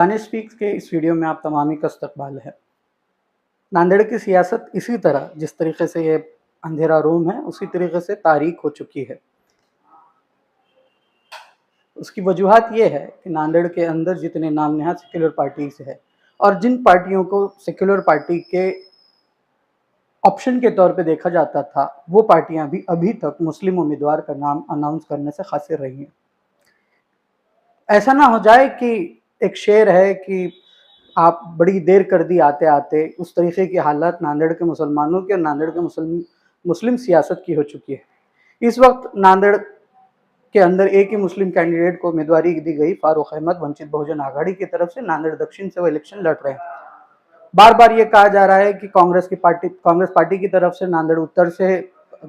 Danish speaks के इस video में आप तमामी का इस्तकबाल है। नांदेड़ की सियासत इसी तरह जिस तरीके से ये अंधेरा रूम है उसी तरीके से तारीक हो चुकी है। उसकी वजूहात ये है कि नांदेड़ के अंदर जितने नाम नहाद सेक्युलर पार्टीज है और जिन पार्टियों को सेक्युलर पार्टी के ऑप्शन के तौर पे देखा जाता था, वो पार्टियां भी अभी तक मुस्लिम उम्मीदवार का नाम अनाउंस करने से खासिर रही हैं। ऐसा ना हो जाए कि एक शेर है कि आप बड़ी देर कर दी आते आते, उस तरीके की हालत नांदेड़ के मुसलमानों की और नांदेड़ के मुस्लिम सियासत की हो चुकी है। इस वक्त नांदेड़ के अंदर एक ही मुस्लिम कैंडिडेट को उम्मीदवारी दी गई, फारूक अहमद वंचित बहुजन आघाड़ी की तरफ से नांदेड़ दक्षिण से वो इलेक्शन लड़ रहे हैं। बार बार ये कहा जा रहा है कि कांग्रेस पार्टी की तरफ से नांदेड़ उत्तर से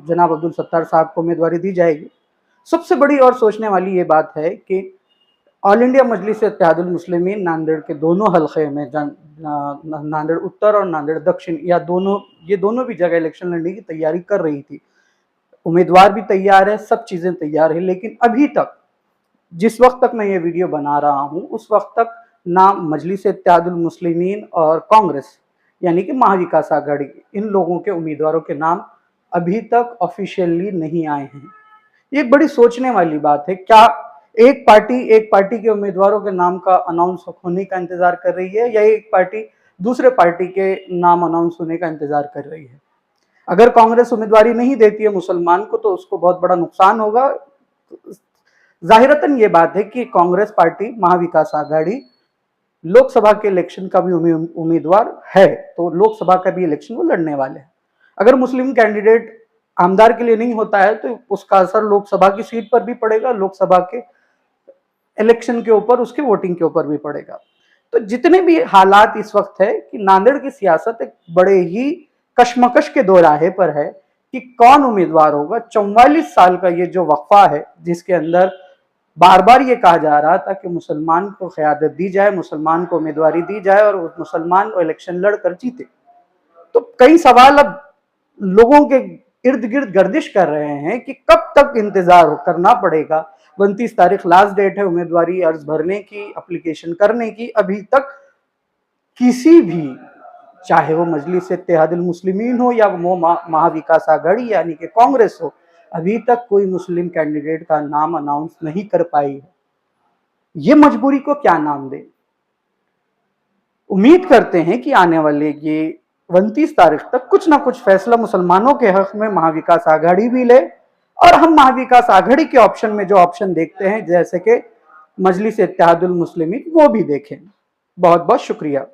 जनाब अब्दुल सत्तार साहब को उम्मीदवारी दी जाएगी। सबसे बड़ी और सोचने वाली ये बात है कि ऑल इंडिया मजलिस इत्तेहादुल मुस्लिमीन नांदेड़ के दोनों हलके में नांदेड़ उत्तर और नांदेड़ दक्षिण या ये दोनों भी जगह इलेक्शन लड़ने की तैयारी कर रही थी। उम्मीदवार भी तैयार है, सब चीजें तैयार है, लेकिन अभी तक जिस वक्त तक मैं ये वीडियो बना रहा हूँ उस वक्त तक ना मजलिस इत्तेहादुल मुस्लिमीन और कांग्रेस यानी कि महाविकास आघाड़ी इन लोगों के उम्मीदवारों के नाम अभी तक ऑफिशियली नहीं आए हैं। ये बड़ी सोचने वाली बात है। क्या एक पार्टी के उम्मीदवारों के नाम का अनाउंस होने का इंतजार कर रही है या एक पार्टी दूसरे पार्टी के नाम अनाउंस होने का इंतजार कर रही है? अगर कांग्रेस उम्मीदवारी नहीं देती है मुसलमान को तो उसको बहुत बड़ा नुकसान होगा। जाहिरतन ये बात है कि कांग्रेस पार्टी महाविकास आघाड़ी लोकसभा के इलेक्शन का भी उम्मीदवार है, तो लोकसभा का भी इलेक्शन वो लड़ने वाले हैं। अगर मुस्लिम कैंडिडेट आमदार के लिए नहीं होता है तो उसका असर लोकसभा की सीट पर भी पड़ेगा, लोकसभा के इलेक्शन के ऊपर, उसके वोटिंग के ऊपर भी पड़ेगा। तो जितने भी हालात इस वक्त है कि नांदेड़ की सियासत एक बड़े ही कशमकश के दोराहे पर है कि कौन उम्मीदवार होगा। 44 साल का ये जो वक्फा है जिसके अंदर बार बार ये कहा जा रहा था कि मुसलमान को क़यादत दी जाए, मुसलमान को उम्मीदवारी दी जाए और मुसलमान इलेक्शन लड़कर जीते, तो कई सवाल अब लोगों के इर्द गिर्द गर्दिश कर रहे हैं कि कब तक इंतजार करना पड़ेगा। 29 तारीख लास्ट डेट है उम्मीदवारी अर्ज भरने की, एप्लीकेशन करने की। अभी तक किसी भी, चाहे वो मजलिस इत्तेहादुल मुस्लिमीन हो या वो महाविकास आघाड़ी यानी कि कांग्रेस हो, अभी तक कोई मुस्लिम कैंडिडेट का नाम अनाउंस नहीं कर पाई है। ये मजबूरी को क्या नाम दे? उम्मीद करते हैं कि आने वाले ये 29 तारीख तक कुछ ना कुछ फैसला मुसलमानों के हक में महाविकास आघाड़ी भी ले और हम महाविकास आघाड़ी के ऑप्शन में जो ऑप्शन देखते हैं जैसे कि मजलिस इत्तेहादुल मुस्लिमीन वो भी देखें। बहुत बहुत शुक्रिया।